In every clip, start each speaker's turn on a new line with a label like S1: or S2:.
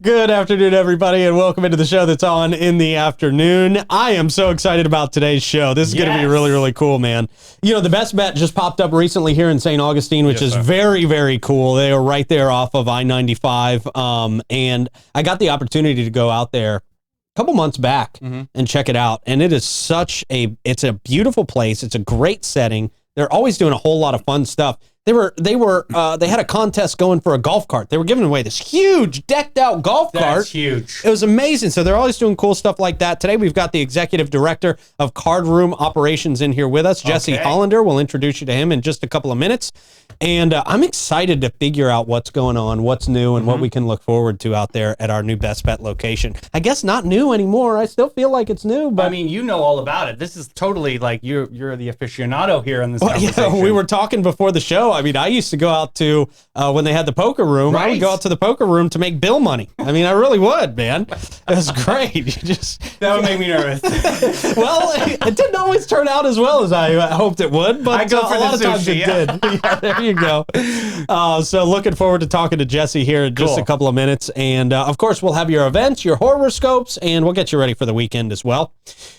S1: Good afternoon, everybody, and welcome into the show that's on in the afternoon. I am so excited about today's show. This is going to be really, really cool, man. You know, the Best Bet just popped up recently here in St. Augustine, which is very, very cool. They are right there off of I-95, and I got the opportunity to go out there a couple months back and check it out, and it is it's a beautiful place. It's a great setting. They're always doing a whole lot of fun stuff. They had a contest going for a golf cart. They were giving away this huge decked out golf cart.
S2: That's huge.
S1: It was amazing. So they're always doing cool stuff like that. Today we've got the executive director of Cardroom operations in here with us, Jesse Hollander. We'll introduce you to him in just a couple of minutes. And I'm excited to figure out what's going on, what's new, and what we can look forward to out there at our new Best Bet location. I guess not new anymore. I still feel like it's new, but
S2: I mean, you know all about it. This is totally like you're the aficionado here in this conversation.
S1: Yeah, we were talking before the show. I mean, I used to go out to when they had the poker room. I would go out to the poker room to make bill money. I mean, I really would, man. It was great.
S2: That would make me nervous.
S1: Well, it didn't always turn out as well as I hoped it would, but
S2: I go for
S1: a lot of times it did. Yeah, there you go. So looking forward to talking to Jesse here in just a couple of minutes. And of course, we'll have your events, your horoscopes, and we'll get you ready for the weekend as well.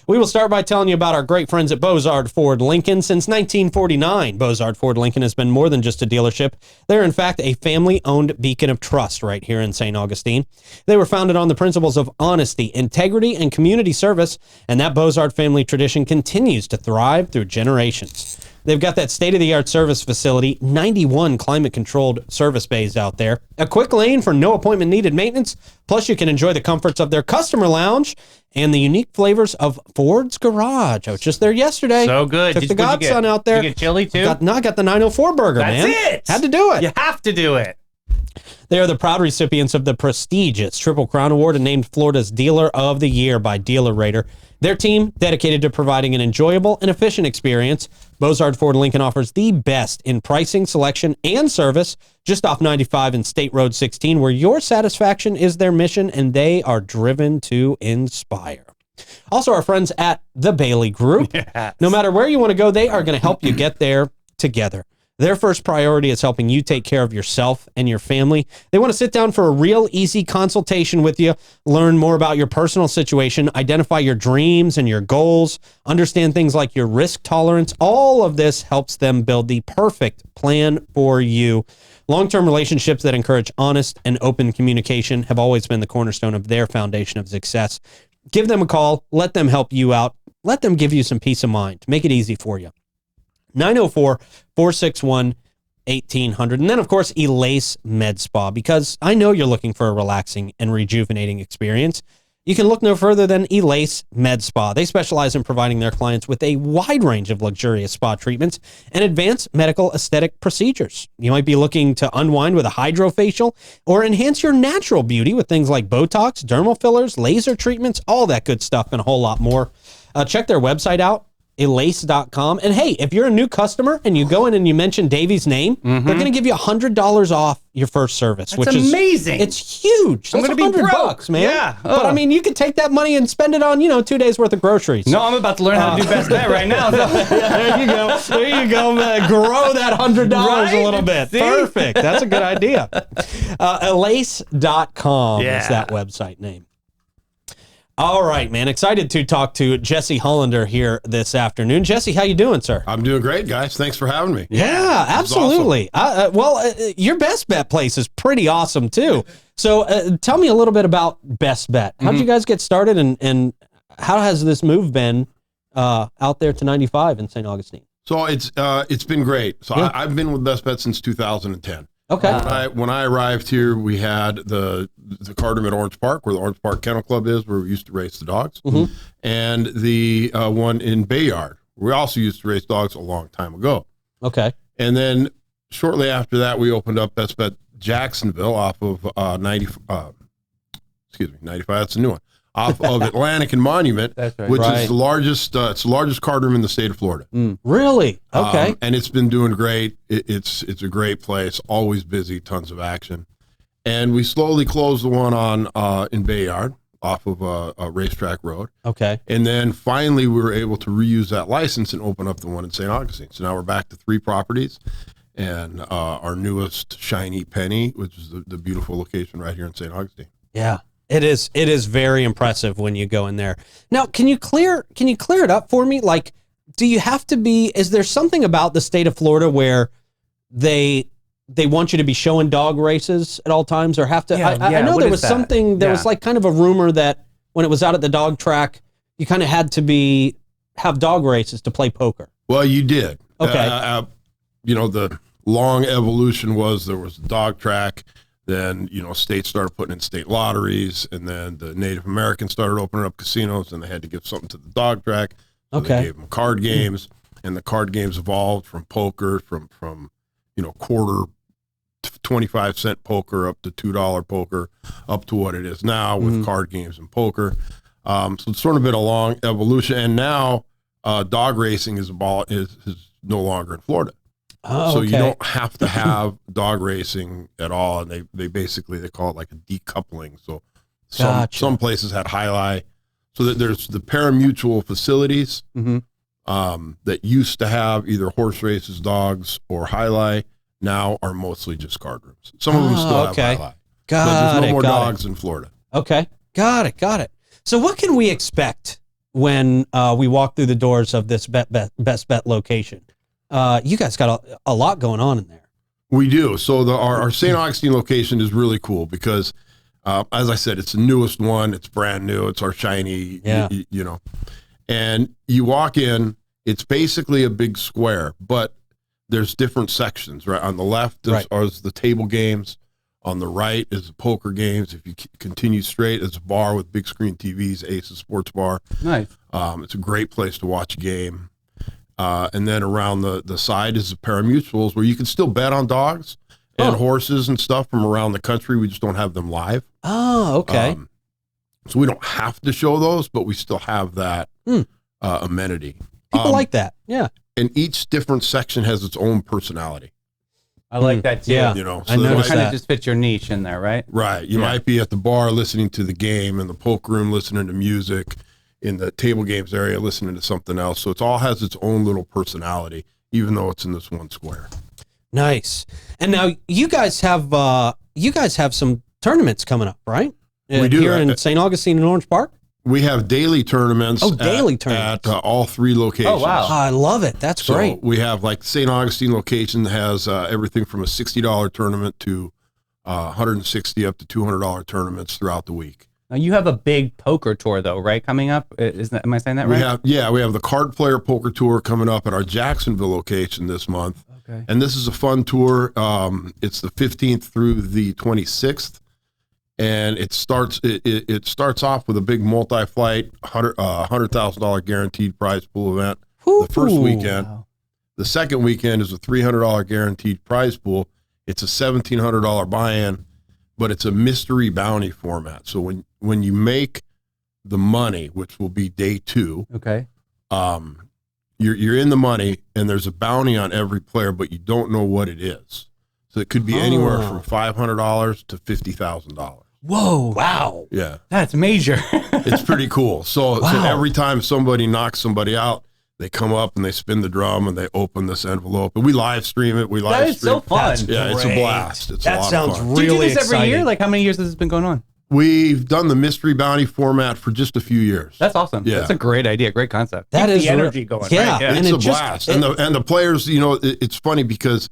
S1: We will start by telling you about our great friends at Bozard Ford Lincoln. Since 1949, Bozard Ford Lincoln has been more than just a dealership. They're, in fact, a family-owned beacon of trust right here in St. Augustine. They were founded on the principles of honesty, integrity, and community service, and that Bozard family tradition continues to thrive through generations. They've got that state-of-the-art service facility, 91 climate-controlled service bays out there, a quick lane for no appointment-needed maintenance, plus you can enjoy the comforts of their customer lounge and the unique flavors of Ford's Garage. I was just there yesterday.
S2: So good.
S1: Took the godson out there.
S2: Did you get chili, too?
S1: I got the 904 burger, man.
S2: That's it!
S1: Had to do it.
S2: You have to do it.
S1: They are the proud recipients of the prestigious Triple Crown Award and named Florida's Dealer of the Year by Dealer Rater. Their team, dedicated to providing an enjoyable and efficient experience. Bozard Ford Lincoln offers the best in pricing, selection, and service just off 95 and State Road 16, where your satisfaction is their mission and they are driven to inspire. Also, our friends at the Bailey Group. Yes. No matter where you want to go, they are going to help you get there together. Their first priority is helping you take care of yourself and your family. They want to sit down for a real easy consultation with you, learn more about your personal situation, identify your dreams and your goals, understand things like your risk tolerance. All of this helps them build the perfect plan for you. Long-term relationships that encourage honest and open communication have always been the cornerstone of their foundation of success. Give them a call. Let them help you out. Let them give you some peace of mind. Make it easy for you. 904-461-1800. And then, of course, Elace Med Spa, because I know you're looking for a relaxing and rejuvenating experience. You can look no further than Elace Med Spa. They specialize in providing their clients with a wide range of luxurious spa treatments and advanced medical aesthetic procedures. You might be looking to unwind with a hydrofacial or enhance your natural beauty with things like Botox, dermal fillers, laser treatments, all that good stuff, and a whole lot more. Check their website out. Elace.com. And hey, if you're a new customer and you go in and you mention Davy's name, they're going to give you $100 off your first service.
S2: That's amazing.
S1: It's huge.
S2: I'm going to be
S1: $100, man.
S2: Yeah.
S1: But I mean, you could take that money and spend it on, 2 days worth of groceries.
S2: No, I'm about to learn how to do Best Bet right now. So.
S1: Yeah, there you go. There you go, man. Grow that $100 a little bit.
S2: See?
S1: Perfect. That's a good idea. Elace.com is that website name. All right, man. Excited to talk to Jesse Hollander here this afternoon. Jesse, how you doing, sir?
S3: I'm doing great, guys. Thanks for having me.
S1: Yeah, absolutely. Awesome. Your Best Bet place is pretty awesome, too. So tell me a little bit about Best Bet. How did you guys get started, and how has this move been out there to 95 in St. Augustine?
S3: So it's been great. So I've been with Best Bet since 2010.
S1: Okay.
S3: When I arrived here, we had the Cardroom at Orange Park, where the Orange Park Kennel Club is, where we used to race the dogs, and the one in Bayard. We also used to race dogs a long time ago.
S1: Okay.
S3: And then shortly after that, we opened up Best Bet Jacksonville off of 95. That's a new one. Off of Atlantic and Monument,
S2: That's right.
S3: which is the largest. It's the largest card room in the state of Florida.
S1: Really? Okay.
S3: And it's been doing great. It's a great place. Always busy. Tons of action. And we slowly closed the one on in Bayard off of a racetrack road.
S1: Okay.
S3: And then finally we were able to reuse that license and open up the one in St. Augustine. So now we're back to 3 properties. And our newest shiny penny, which is the beautiful location right here in St. Augustine.
S1: Yeah. It is very impressive when you go in there. Now, can you clear it up for me? Like, do you have to be, is there something about the state of Florida where they want you to be showing dog races at all times, or have to? I know there was something, there was like kind of a rumor that when it was out at the dog track, you kind of had to have dog races to play poker.
S3: Well, you did.
S1: Okay.
S3: The long evolution was there was a dog track. Then, states started putting in state lotteries, and then the Native Americans started opening up casinos, and they had to give something to the dog track. So
S1: Okay.
S3: They gave them card games, and the card games evolved from poker, from quarter 25-cent poker up to $2 poker, up to what it is now with card games and poker. So it's sort of been a long evolution, and now dog racing is no longer in Florida.
S1: Oh,
S3: so
S1: okay.
S3: you don't have to have dog racing at all, and they basically call it like a decoupling. So some places had highlight, so that there's the pari-mutuel facilities that used to have either horse races, dogs, or highlight. Now are mostly just card rooms. Some of them still have highlight. But there's no more dogs in Florida.
S1: Okay, got it. So what can we expect when we walk through the doors of this Best Bet location? You guys got a lot going on in there.
S3: We do. So our St. Augustine location is really cool because, as I said, it's the newest one. It's brand new. It's our shiny, and you walk in, it's basically a big square, but there's different sections, right? On the left is the table games. On the right is the poker games. If you continue straight, it's a bar with big screen TVs, Aces Sports Bar.
S2: Nice.
S3: It's a great place to watch a game. And then around the side is the pari-mutuels, where you can still bet on dogs and horses and stuff from around the country. We just don't have them live.
S1: Oh, okay.
S3: So we don't have to show those, but we still have that amenity.
S1: People like that. Yeah.
S3: And each different section has its own personality.
S2: I like that too.
S1: Yeah.
S3: So
S1: I noticed
S2: kind
S1: that.
S2: of just fits your niche in there, right?
S3: Right. You might be at the bar listening to the game, in the poker room listening to music, in the table games area listening to something else. So it all has its own little personality, even though it's in this one square.
S1: Nice. And now you guys have some tournaments coming up, right?
S3: We do.
S1: Here in St. Augustine and Orange Park?
S3: We have daily tournaments.
S1: Daily tournaments.
S3: At all three locations.
S2: Oh, wow.
S1: I love it. That's great.
S3: So we have, like, St. Augustine location has everything from a $60 tournament to $160 up to $200 tournaments throughout the week.
S2: Now you have a big poker tour though, right? Coming up, am I saying that right?
S3: We have the Card Player Poker Tour coming up at our Jacksonville location this month.
S2: Okay.
S3: And this is a fun tour. It's the 15th through the 26th, and it starts off with a big multi-flight $100,000 guaranteed prize pool event. The first weekend.
S2: Wow.
S3: The second weekend is a $300 guaranteed prize pool. It's a $1,700 buy-in, but it's a mystery bounty format. So when you make the money, which will be day 2,
S2: Okay.
S3: you're in the money, and there's a bounty on every player, but you don't know what it is. So it could be anywhere from $500 to $50,000.
S1: Whoa. Wow.
S3: Yeah,
S2: That's major.
S3: it's pretty cool. So every time somebody knocks somebody out, they come up and they spin the drum and they open this envelope, and we live stream it.
S2: That is so fun.
S3: Yeah, it's a blast. It's a lot
S1: sounds
S3: of fun.
S2: Do you do
S1: really
S2: this every
S1: exciting.
S2: year? Like how many years has this been going on?
S3: We've done the mystery bounty format for just a few years.
S2: That's awesome.
S3: Yeah.
S2: That's a great idea. Great concept.
S1: That
S2: Keep
S1: is
S2: the energy going.
S1: Yeah.
S2: Right?
S1: And
S3: It's
S1: it
S3: a
S1: just-
S3: blast. And the players, it's funny because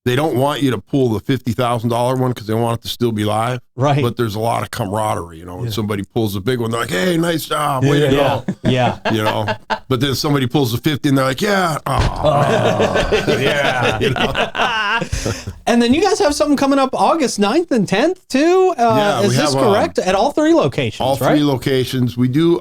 S3: they don't want you to pull the $50,000 one because they want it to still be live.
S1: Right.
S3: But there's a lot of camaraderie, when somebody pulls a big one, they're like, hey, nice job, way to go.
S1: Yeah.
S3: But then somebody pulls the 50 and they're like, yeah.
S2: Yeah.
S1: And then you guys have something coming up August 9th and 10th too.
S3: Yeah,
S1: is
S3: we
S1: this
S3: have,
S1: correct? At all 3 locations,
S3: All
S1: right?
S3: 3 locations. We do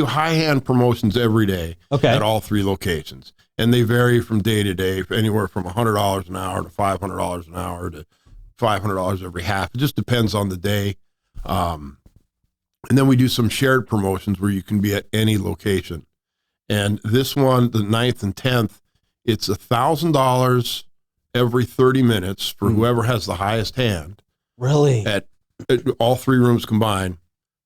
S3: high hand promotions every day
S1: Okay.
S3: at all 3 locations. And they vary from day to day, anywhere from $100 an hour to $500 an hour to $500 every half. It just depends on the day. And then we do some shared promotions where you can be at any location. And this one, the 9th and 10th, it's $1,000 every 30 minutes for whoever has the highest hand
S1: Really?
S3: at all 3 rooms combined.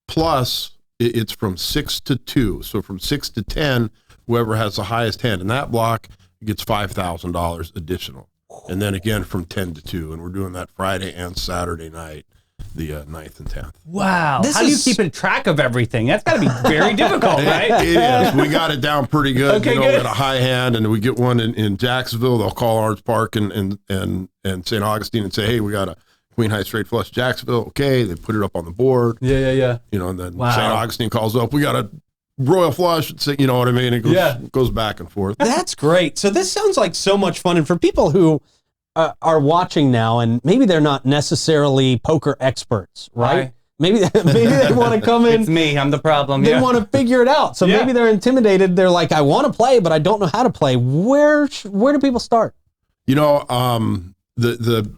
S3: Plus, it's from 6 to 2. So from 6 to 10, whoever has the highest hand in that block gets $5,000 additional. And then again from 10 to 2. And we're doing that Friday and Saturday night. the 9th and 10th.
S2: Wow. How do you keep in track of everything? That's got to be very difficult, right?
S3: It is. We got it down pretty good.
S2: Okay,
S3: We
S2: good.
S3: got a high hand, and we get one in Jacksonville. They'll call Orange Park and St. Augustine and say, hey, we got a Queen High straight flush Jacksonville. Okay, they put it up on the board.
S2: Yeah.
S3: And then
S2: Wow.
S3: St. Augustine calls up. We got a royal flush. You know what I mean? It goes back and forth.
S1: That's great. So this sounds like so much fun. And for people who are watching now, and maybe they're not necessarily poker experts, right?
S2: Hi.
S1: Maybe they want to come in.
S2: It's me. I'm the problem.
S1: They want to figure it out. So
S2: Yeah.
S1: maybe they're intimidated. They're like, I want to play, but I don't know how to play. Where do people start?
S3: The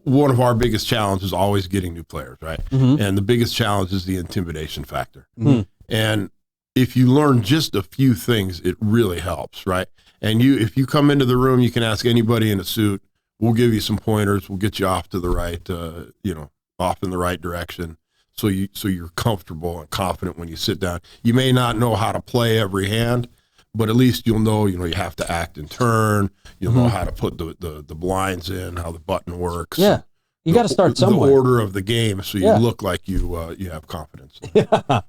S3: one of our biggest challenges is always getting new players, right?
S1: Mm-hmm.
S3: And the biggest challenge is the intimidation factor. Mm-hmm. And if you learn just a few things, it really helps, right? And if you come into the room, you can ask anybody in a suit. We'll give you some pointers. We'll get you off to the right, off in the right direction. So you're comfortable and confident when you sit down. You may not know how to play every hand, but at least you'll know, you have to act and turn. You'll know how to put the blinds in, how the button works.
S1: Yeah. You got to start somewhere.
S3: The order of the game, so you look like you have confidence.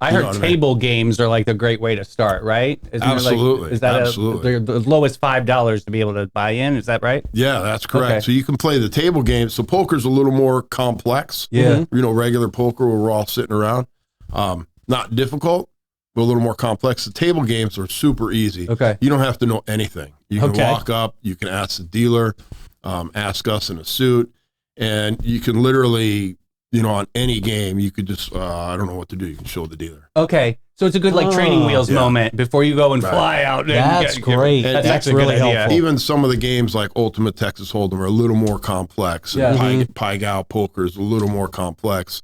S2: I heard table games are like the great way to start, right?
S3: Absolutely.
S2: Is that
S3: Absolutely.
S2: the lowest $5 to be able to buy in? Is that right?
S3: Yeah, that's correct.
S2: Okay.
S3: So you can play the table games. So poker's a little more complex.
S2: Yeah.
S3: Regular poker where we're all sitting around. Not difficult, but a little more complex. The table games are super easy.
S2: Okay.
S3: You don't have to know anything. You can walk up, you can ask the dealer, ask us in a suit, and you can literally, on any game, you could just, I don't know what to do. You can show the dealer.
S2: Okay. So it's a good training wheels moment before you go and fly out.
S1: That's great.
S2: That's
S1: That's
S2: actually
S1: really
S2: a good idea.
S1: helpful.
S3: Even some of the games like Ultimate Texas Hold'em are a little more complex. And Pai Gow poker is a little more complex.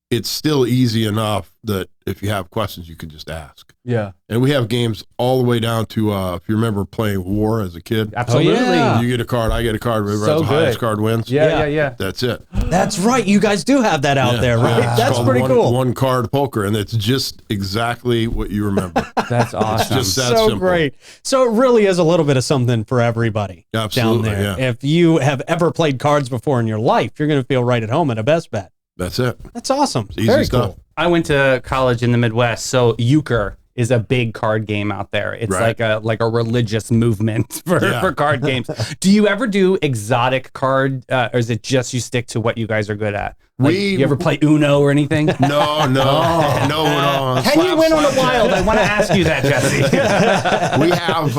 S3: It's still easy enough that if you have questions, you can just ask.
S2: Yeah.
S3: And we have games all the way down to, if you remember playing War as a kid.
S2: Absolutely.
S1: yeah.
S3: You get a card, I get a card, whoever
S2: So
S3: has the highest
S2: good.
S3: card wins.
S2: Yeah.
S3: That's it.
S1: That's right. You guys do have that out there, right?
S3: It's
S1: That's
S3: called
S1: pretty cool.
S3: One card poker, and it's just exactly what you remember.
S2: That's awesome.
S3: Just that
S1: So
S3: simple.
S1: great. So it really is a little bit of something for everybody
S3: Absolutely,
S1: down there.
S3: yeah.
S1: If you have ever played cards before in your life, you're going to feel right at home at a best bet.
S3: That's it.
S1: That's awesome.
S3: Easy
S1: Very
S3: stuff.
S1: cool.
S2: I went to college in the Midwest, so euchre is a big card game out there. It's
S3: Right.
S2: like a religious movement for card games. Do you ever do exotic card, or is it just you stick to what you guys are good at? Like, you ever play Uno or anything?
S3: No. No.
S2: Can you win on the wild? I want to ask you that, Jesse.
S3: We have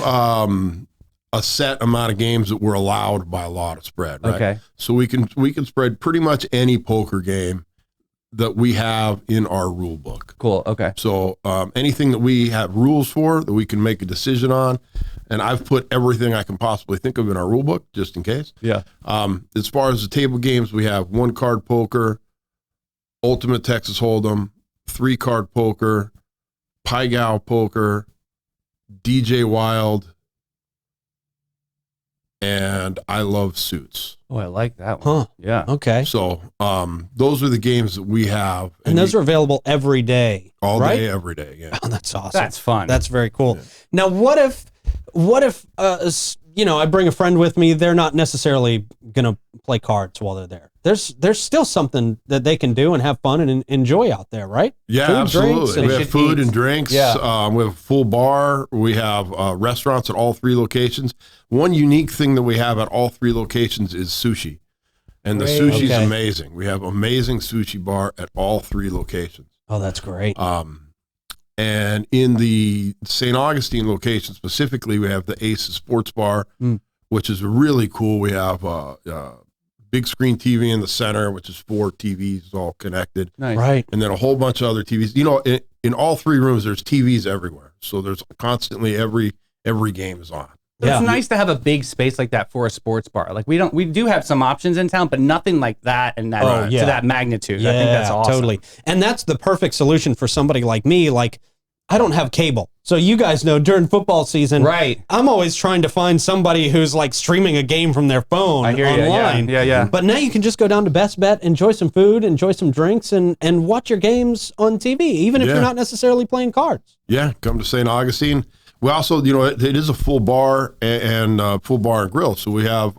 S3: a set amount of games that we're allowed by law to spread, right?
S2: Okay.
S3: So we can spread pretty much any poker game that we have in our rule book.
S2: Cool. Okay.
S3: So anything that we have rules for that we can make a decision on, and I've put everything I can possibly think of in our rule book just in case.
S2: Yeah.
S3: As far as the table games, we have 1-card poker, Ultimate Texas Hold'em, 3-card poker, Pai Gow poker, DJ Wild, and I Love Suits.
S2: Oh, I like that one.
S1: Huh.
S2: Yeah.
S1: Okay.
S3: So those are the games that we have.
S1: And those are available every day.
S3: all
S1: right?
S3: day, every day. Yeah.
S1: Oh, that's awesome.
S2: That's fun.
S1: That's very cool. Now, what if I bring a friend with me, they're not necessarily going to play cards while they're there. There's still something that they can do and have fun and enjoy out there, right?
S3: Yeah,
S1: Food,
S3: absolutely.
S1: drinks, and-
S3: We have
S2: should
S3: food
S2: eat.
S3: and drinks.
S2: Yeah.
S3: We have a full bar. We have restaurants at all 3 locations. One unique thing that we have at all 3 locations is sushi. And the
S2: Great.
S3: sushi is
S1: Okay.
S3: amazing. We have amazing sushi bar at all 3 locations.
S1: Oh, that's great.
S3: And in the St. Augustine location specifically, we have the Aces Sports Bar, which is really cool. We have big screen TV in the center, which is 4 TVs all connected.
S2: Nice.
S1: Right.
S3: And then a whole bunch of other TVs. You know, in all 3 rooms, there's TVs everywhere. So there's constantly every game is on.
S2: It's
S1: Yeah.
S2: nice to have a big space like that for a sports bar. Like we do have some options in town, but nothing like that and that
S1: Oh, yeah.
S2: to that magnitude. I think that's awesome.
S1: Totally. And that's the perfect solution for somebody like me. Like, I don't have cable. So you guys know during football season,
S2: Right.
S1: I'm always trying to find somebody who's like streaming a game from their phone
S2: I hear you.
S1: online.
S2: Yeah.
S1: But now you can just go down to Best Bet, enjoy some food, enjoy some drinks, and watch your games on TV, even if
S3: Yeah.
S1: you're not necessarily playing cards.
S3: Yeah, come to St. Augustine. We also, it is a full bar and full bar and grill. So we have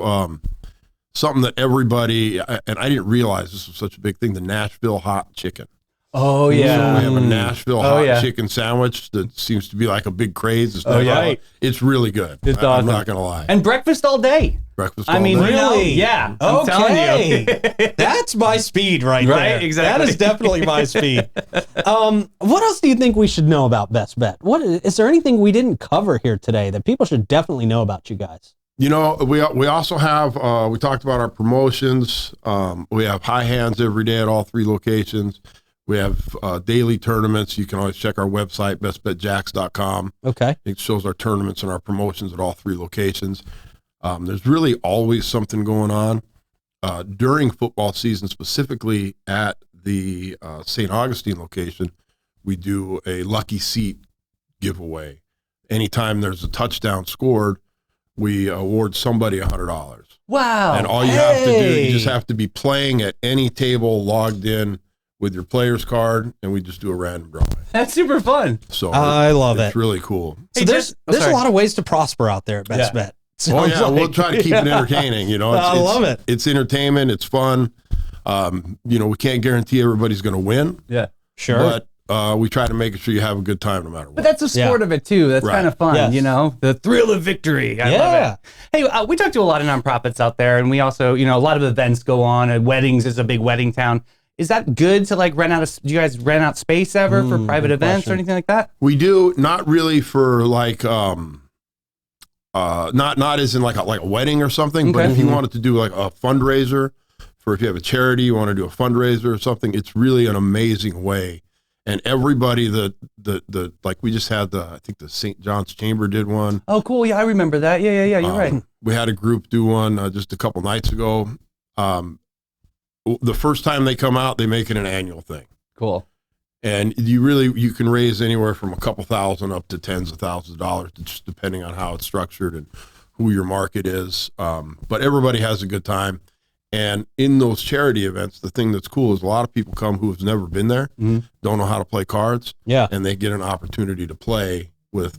S3: something that everybody, and I didn't realize this was such a big thing, the Nashville hot chicken.
S2: Oh, yeah.
S3: So we have a Nashville hot chicken sandwich that seems to be like a big craze. It's really good.
S2: It's awesome.
S3: I'm not going to lie.
S2: And breakfast all day.
S3: Breakfast all day.
S1: Really?
S2: Yeah.
S1: I'm telling
S2: you.
S1: That's my speed right there.
S2: Right, exactly.
S1: That is definitely my speed. What else do you think we should know about Best Bet? Is there anything we didn't cover here today that people should definitely know about you guys?
S3: You know, we also have, we talked about our promotions. We have high hands every day at all 3 locations. We have daily tournaments. You can always check our website, bestbetjacks.com.
S1: Okay.
S3: It shows our tournaments and our promotions at all 3 locations. There's really always something going on. During football season, specifically at the St. Augustine location, we do a lucky seat giveaway. Anytime there's a touchdown scored, we award somebody $100.
S2: Wow.
S3: And all you have to do, you just have to be playing at any table logged in with your player's card, and we just do a random drawing.
S2: That's super fun.
S3: So
S1: I love it.
S3: It's really cool.
S1: So there's a lot of ways to prosper out there at Best Bet.
S3: We'll try to keep it entertaining. You know,
S1: I love it.
S3: It's entertainment. It's fun. You know, we can't guarantee everybody's going to win.
S2: Yeah,
S1: sure.
S3: But we try to make sure you have a good time no matter what.
S2: But that's the sport of it too. That's kind of fun, you know, the thrill of victory. I love it. Hey, we talk to a lot of nonprofits out there, and we also, you know, a lot of events go on. And weddings is a big wedding town. Is that good to like rent out? Do you guys rent out space ever for private events or anything like that?
S3: We do, not really for like, not as in like a wedding or something. But if you wanted to do like a fundraiser for, if you have a charity, you want to do a fundraiser or something, it's really an amazing way. And everybody the like we just had I think the St. John's Chamber did one.
S2: Oh, cool. Yeah, I remember that. Yeah. You're right.
S3: We had a group do one just a couple nights ago. The first time they come out, they make it an annual thing.
S2: Cool.
S3: And you can raise anywhere from a couple thousand up to tens of thousands of dollars, just depending on how it's structured and who your market is. But everybody has a good time. And in those charity events, the thing that's cool is a lot of people come who have never been there, don't know how to play cards, and they get an opportunity to play with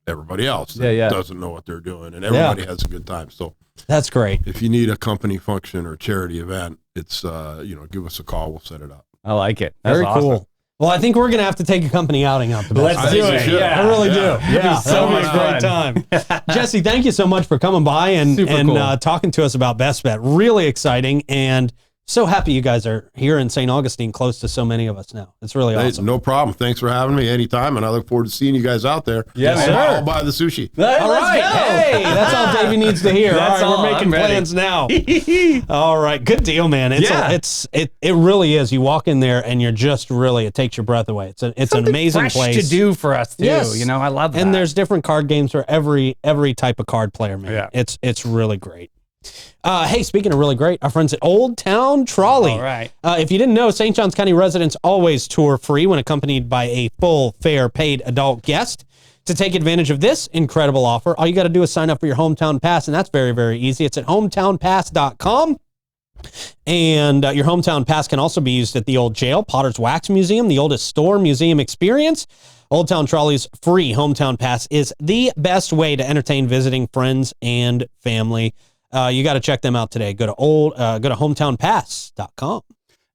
S3: everybody else that doesn't know what they're doing, and everybody has a good time. So
S1: that's great.
S3: If you need a company function or charity event, it's give us a call, we'll set it up.
S2: I like it. That's
S1: very
S2: awesome. Cool.
S1: Well, I think we're going to have to take a company outing out to Best.
S2: Let's do it.
S1: Yeah, I really do. Yeah,
S2: so much
S1: great time. Jesse, thank you so much for coming by and
S2: cool.
S1: Talking to us about Best Bet. Really exciting, and so happy you guys are here in St. Augustine, close to so many of us now. It's really awesome.
S3: No problem. Thanks for having me anytime, and I look forward to seeing you guys out there.
S2: Yeah,
S3: I'll buy the sushi.
S1: All right. Hey, that's all Davey needs to hear.
S2: That's
S1: all right, we're making plans now. All right, good deal, man. It really is. You walk in there and you're just really, it takes your breath away. It's an amazing
S2: fresh
S1: place
S2: to do for us too.
S1: Yes.
S2: You know, I love that.
S1: And there's different card games for every type of card player, man.
S2: Yeah.
S1: It's really great. Hey, speaking of really great, our friends at Old Town Trolley.
S2: All right.
S1: If you didn't know, St. Johns County residents always tour free when accompanied by a full, fair, paid adult guest. To take advantage of this incredible offer, all you got to do is sign up for your Hometown Pass, and that's very, very easy. It's at hometownpass.com. And your Hometown Pass can also be used at the Old Jail, Potter's Wax Museum, the oldest store museum experience. Old Town Trolley's free Hometown Pass is the best way to entertain visiting friends and family. You got to check them out today. Go to hometownpass.com.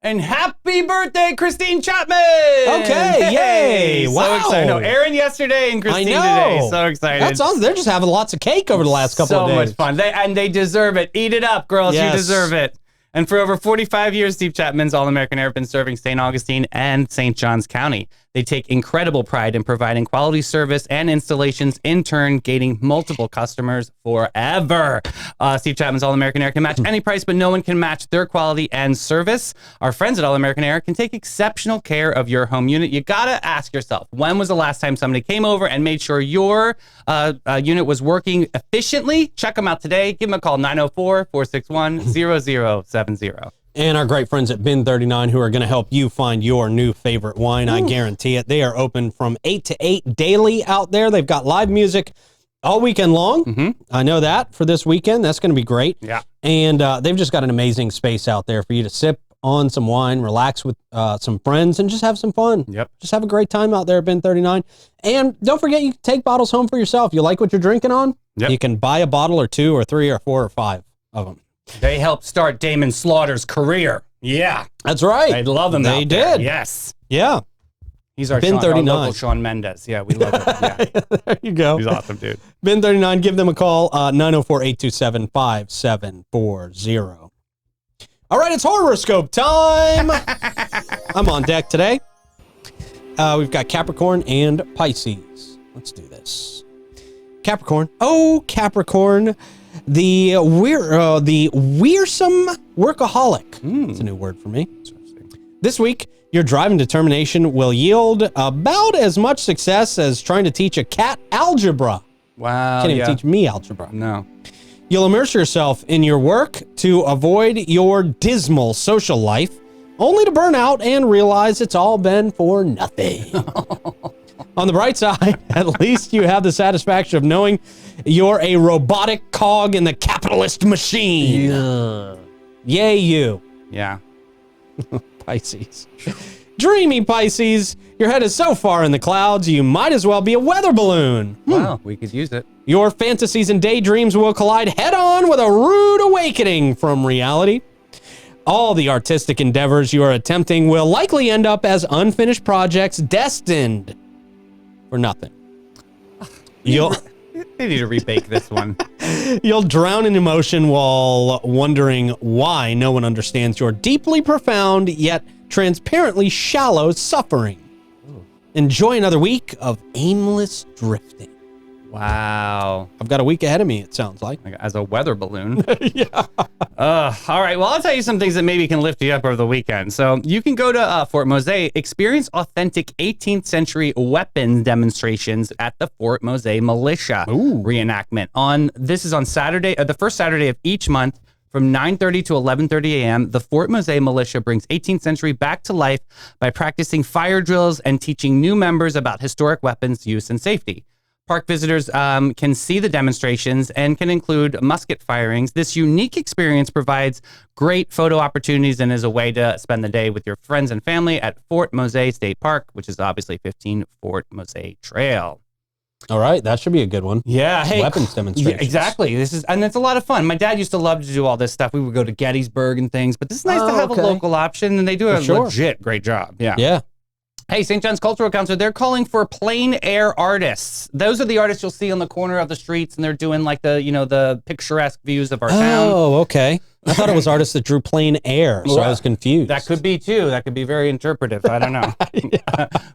S2: And happy birthday, Christine Chapman!
S1: Okay, yay! Wow,
S2: so excited. No, Aaron yesterday and Christine today. So excited.
S1: That's awesome. They're just having lots of cake over the last couple of days.
S2: So much fun. They deserve it. Eat it up, girls. Yes. You deserve it. And for over 45 years, Steve Chapman's All-American Air have been serving St. Augustine and St. Johns County. They take incredible pride in providing quality service and installations, in turn gaining multiple customers forever. Steve Chapman's All-American Air can match any price, but no one can match their quality and service. Our friends at All-American Air can take exceptional care of your home unit. You gotta ask yourself, when was the last time somebody came over and made sure your unit was working efficiently? Check them out today. Give them a call, 904-461-0070.
S1: And our great friends at Bin 39, who are going to help you find your new favorite wine. I guarantee it. They are open from 8 to 8 daily out there. They've got live music all weekend long. I know that for this weekend. That's going to be great.
S2: Yeah.
S1: And they've just got an amazing space out there for you to sip on some wine, relax with some friends, and just have some fun.
S2: Yep.
S1: Just have a great time out there at Bin 39. And don't forget, you can take bottles home for yourself. You like what you're drinking on?
S2: Yep.
S1: You can buy a bottle or 2 or 3 or 4 or 5 of them.
S2: They helped start Damon Slaughter's career. Yeah.
S1: That's right.
S2: I love him.
S1: They
S2: out there.
S1: did.
S2: Yes.
S1: Yeah.
S2: He's our,
S1: Ben
S2: our
S1: 39.
S2: local Shawn Mendes. Yeah, we love him. Yeah.
S1: There you go.
S2: He's awesome, dude.
S1: Ben 39, give them a call, 904-827-5740. All right, it's horoscope time. I'm on deck today. We've got Capricorn and Pisces. Let's do this. Capricorn. Oh, Capricorn. The wearsome workaholic. It's a new word for me. This week, your drive and determination will yield about as much success as trying to teach a cat algebra.
S2: Wow.
S1: Can't even teach me algebra.
S2: No.
S1: You'll immerse yourself in your work to avoid your dismal social life, only to burn out and realize it's all been for nothing. On the bright side, at least you have the satisfaction of knowing you're a robotic cog in the capitalist machine.
S2: Yeah.
S1: Yay, you.
S2: Yeah.
S1: Pisces. Dreamy Pisces, your head is so far in the clouds, you might as well be a weather balloon.
S2: Wow, we could use it.
S1: Your fantasies and daydreams will collide head-on with a rude awakening from reality. All the artistic endeavors you are attempting will likely end up as unfinished projects destined for nothing.
S2: They need to rebake this one.
S1: You'll drown in emotion while wondering why no one understands your deeply profound yet transparently shallow suffering. Enjoy another week of aimless drifting.
S2: Wow.
S1: I've got a week ahead of me, it sounds like.
S2: As a weather balloon.
S1: Yeah.
S2: All right. Well, I'll tell you some things that maybe can lift you up over the weekend. So you can go to Fort Mose, experience authentic 18th century weapon demonstrations at the Fort Mose Militia reenactment. This is on Saturday, the first Saturday of each month from 9:30 to 11:30 a.m. The Fort Mose Militia brings 18th century back to life by practicing fire drills and teaching new members about historic weapons use and safety. Park visitors can see the demonstrations and can include musket firings. This unique experience provides great photo opportunities and is a way to spend the day with your friends and family at Fort Mose State Park, which is obviously 15 Fort Mose Trail.
S1: All right, that should be a good one.
S2: Yeah, hey,
S1: weapons demonstrations.
S2: Yeah, exactly. And it's a lot of fun. My dad used to love to do all this stuff. We would go to Gettysburg and things, but this is nice to have a local option, and they do a legit great job. Yeah.
S1: Yeah.
S2: Hey, St. John's Cultural Council, they're calling for plein air artists. Those are the artists you'll see on the corner of the streets, and they're doing like the picturesque views of our town.
S1: Oh, okay. I thought it was artists that drew plain air, so I was confused.
S2: That could be too. That could be very interpretive. I don't know.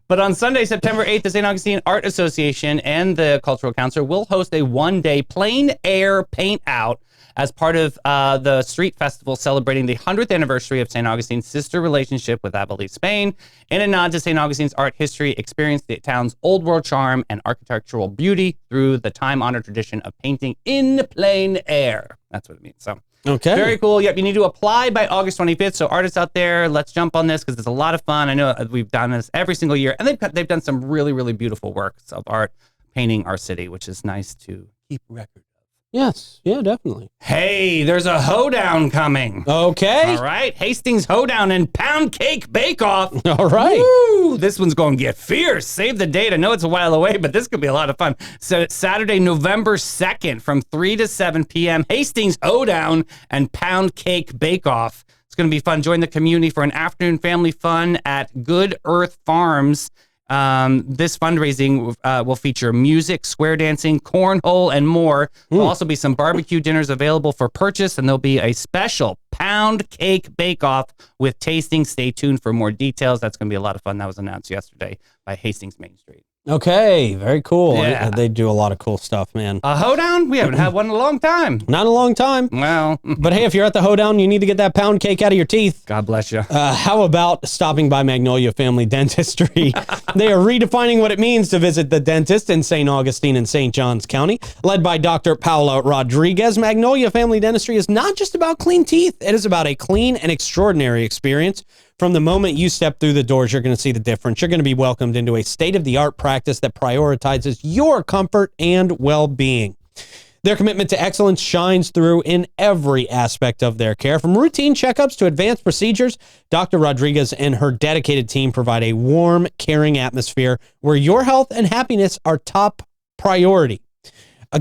S2: But on Sunday, September 8th, the St. Augustine Art Association and the Cultural Council will host a one-day plein air paint out as part of the street festival celebrating the 100th anniversary of St. Augustine's sister relationship with Abilene, Spain. In a nod to St. Augustine's art history, experience the town's old world charm and architectural beauty through the time-honored tradition of painting in plein air. That's what it means. So,
S1: okay.
S2: Very cool. Yep, you need to apply by August 25th. So artists out there, let's jump on this because it's a lot of fun. I know we've done this every single year, and they've done some really, really beautiful works of art painting our city, which is nice to keep record.
S1: Yes. Yeah, definitely.
S2: Hey, there's a hoedown coming.
S1: Okay.
S2: All right. Hastings Hoedown and Pound Cake Bake Off.
S1: All right.
S2: Woo! This one's going to get fierce. Save the date. I know it's a while away, but this could be a lot of fun. So it's Saturday, November 2nd from 3 to 7 p.m. Hastings Hoedown and Pound Cake Bake Off. It's going to be fun. Join the community for an afternoon family fun at Good Earth Farms. This fundraising will feature music, square dancing, cornhole, and more. There'll also be some barbecue dinners available for purchase, and there'll be a special pound cake bake-off with tasting. Stay tuned for more details. That's going to be a lot of fun. That was announced yesterday by Hastings Main Street.
S1: Okay, very cool.
S2: Yeah.
S1: They do a lot of cool stuff, man.
S2: A hoedown? We haven't had one in a long time.
S1: Not in a long time.
S2: Well,
S1: But hey, if you're at the hoedown, you need to get that pound cake out of your teeth.
S2: God bless you.
S1: How about stopping by Magnolia Family Dentistry? They are redefining what it means to visit the dentist in St. Augustine and St. Johns County. Led by Dr. Paula Rodriguez, Magnolia Family Dentistry is not just about clean teeth. It is about a clean and extraordinary experience. From the moment you step through the doors, you're going to see the difference. You're going to be welcomed into a state-of-the-art practice that prioritizes your comfort and well-being. Their commitment to excellence shines through in every aspect of their care. From routine checkups to advanced procedures, Dr. Rodriguez and her dedicated team provide a warm, caring atmosphere where your health and happiness are top priority.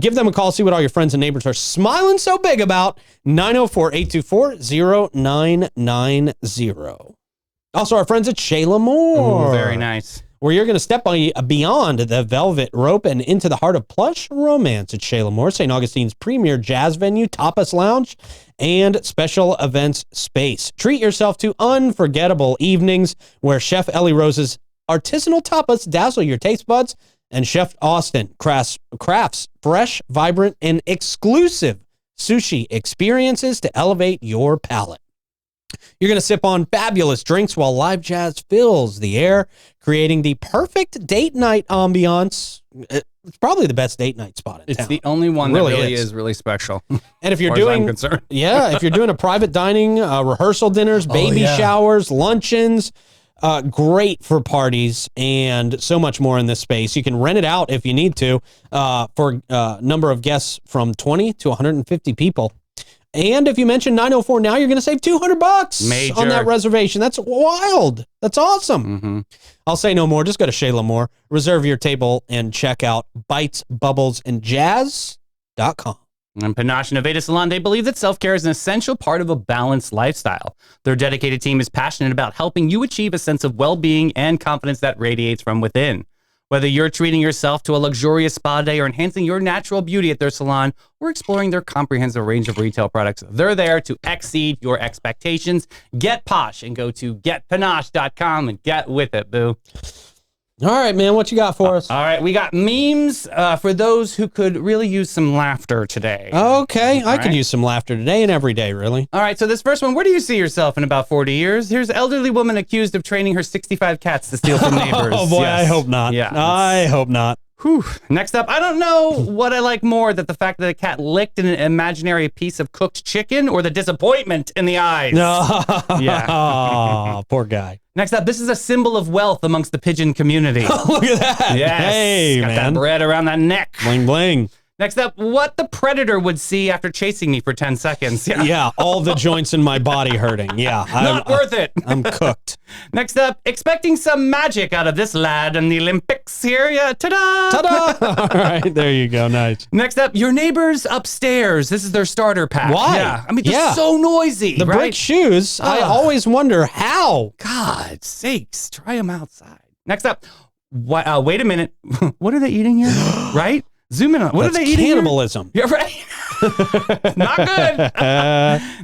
S1: Give them a call, see what all your friends and neighbors are smiling so big about. 904-824-0990. Also, our friends at Shayla Moore.
S2: Ooh, very nice.
S1: Where you're going to step beyond the velvet rope and into the heart of plush romance at Shayla Moore, St. Augustine's premier jazz venue, tapas lounge, and special events space. Treat yourself to unforgettable evenings where Chef Ellie Rose's artisanal tapas dazzle your taste buds, and Chef Austin crafts fresh, vibrant, and exclusive sushi experiences to elevate your palate. You're going to sip on fabulous drinks while live jazz fills the air, creating the perfect date night ambiance. It's probably the best date night spot in town.
S2: It's the only one that really is really special.
S1: And if you're
S2: as far as I'm
S1: doing,
S2: concerned.
S1: if you're doing a private dining, rehearsal dinners, baby showers, luncheons, great for parties and so much more in this space. You can rent it out if you need to for a number of guests from 20 to 150 people. And if you mention 904 now, you're going to save $200 on that reservation. That's wild. That's awesome.
S2: Mm-hmm.
S1: I'll say no more. Just go to Shayla Moore, reserve your table, and check out bitesbubblesandjazz.com.
S2: And Panache and Aveda Salon, they believe that self-care is an essential part of a balanced lifestyle. Their dedicated team is passionate about helping you achieve a sense of well-being and confidence that radiates from within. Whether you're treating yourself to a luxurious spa day or enhancing your natural beauty at their salon or exploring their comprehensive range of retail products, they're there to exceed your expectations. Get posh and go to getpanache.com and get with it, boo.
S1: All right, man, what you got for us?
S2: All right, we got memes for those who could really use some laughter today.
S1: Okay, I could use some laughter today and every day, really.
S2: All right, so this first one, where do you see yourself in about 40 years? Here's an elderly woman accused of training her 65 cats to steal from neighbors.
S1: Oh, boy,
S2: Yes.
S1: I hope not.
S2: Yeah,
S1: I hope not.
S2: Whew. Next up, I don't know what I like more, that the fact that a cat licked an imaginary piece of cooked chicken or the disappointment in the eyes.
S1: No.
S2: Yeah.
S1: Oh, poor guy.
S2: Next up, this is a symbol of wealth amongst the pigeon community.
S1: Look at that.
S2: Yes.
S1: Hey,
S2: Got
S1: man.
S2: that bread around that neck.
S1: Bling, bling.
S2: Next up, what the predator would see after chasing me for 10 seconds.
S1: Yeah, all the joints in my body hurting. Yeah.
S2: Not worth it.
S1: I'm cooked.
S2: Next up, expecting some magic out of this lad in the Olympics here. Yeah, ta-da!
S1: Ta-da! All right, there you go. Nice.
S2: Next up, your neighbors upstairs. This is their starter pack.
S1: Why?
S2: Yeah. I mean, they're so noisy,
S1: The
S2: right?
S1: brick shoes, I always wonder how.
S2: God sakes, try them outside. Next up, wait a minute. What are they eating here? Right? Zoom in on. What
S1: That's
S2: are they eating?
S1: cannibalism.
S2: You're right. Not good.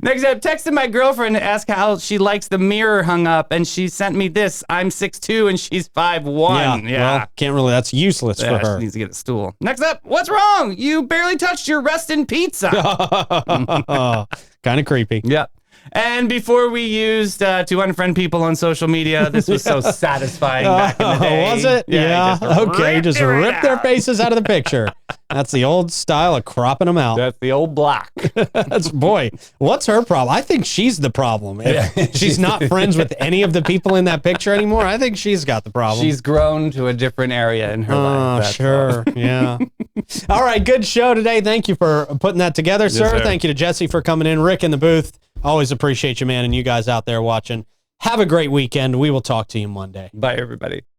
S2: Next up, texted my girlfriend to ask how she likes the mirror hung up, and she sent me this. I'm 6'2" and she's 5'1". Yeah.
S1: Well, can't really. That's useless for her.
S2: She needs to get a stool. Next up, what's wrong? You barely touched your restin' pizza.
S1: Kind of creepy.
S2: Yeah. And before we used to unfriend people on social media, this was so satisfying back in the day.
S1: Was it? Yeah. Okay. Just rip their
S2: out.
S1: faces out of the picture. That's the old style of cropping them out.
S2: That's the old block.
S1: That's, boy, what's her problem? I think she's the problem. If she's not friends with any of the people in that picture anymore, I think she's got the problem.
S2: She's grown to a different area in her life. That's
S1: sure. Yeah. All right. Good show today. Thank you for putting that together, sir.
S2: sir.
S1: Thank you to Jesse for coming in. Rick in the booth. Always appreciate you, man, and you guys out there watching. Have a great weekend. We will talk to you Monday.
S2: Bye, everybody.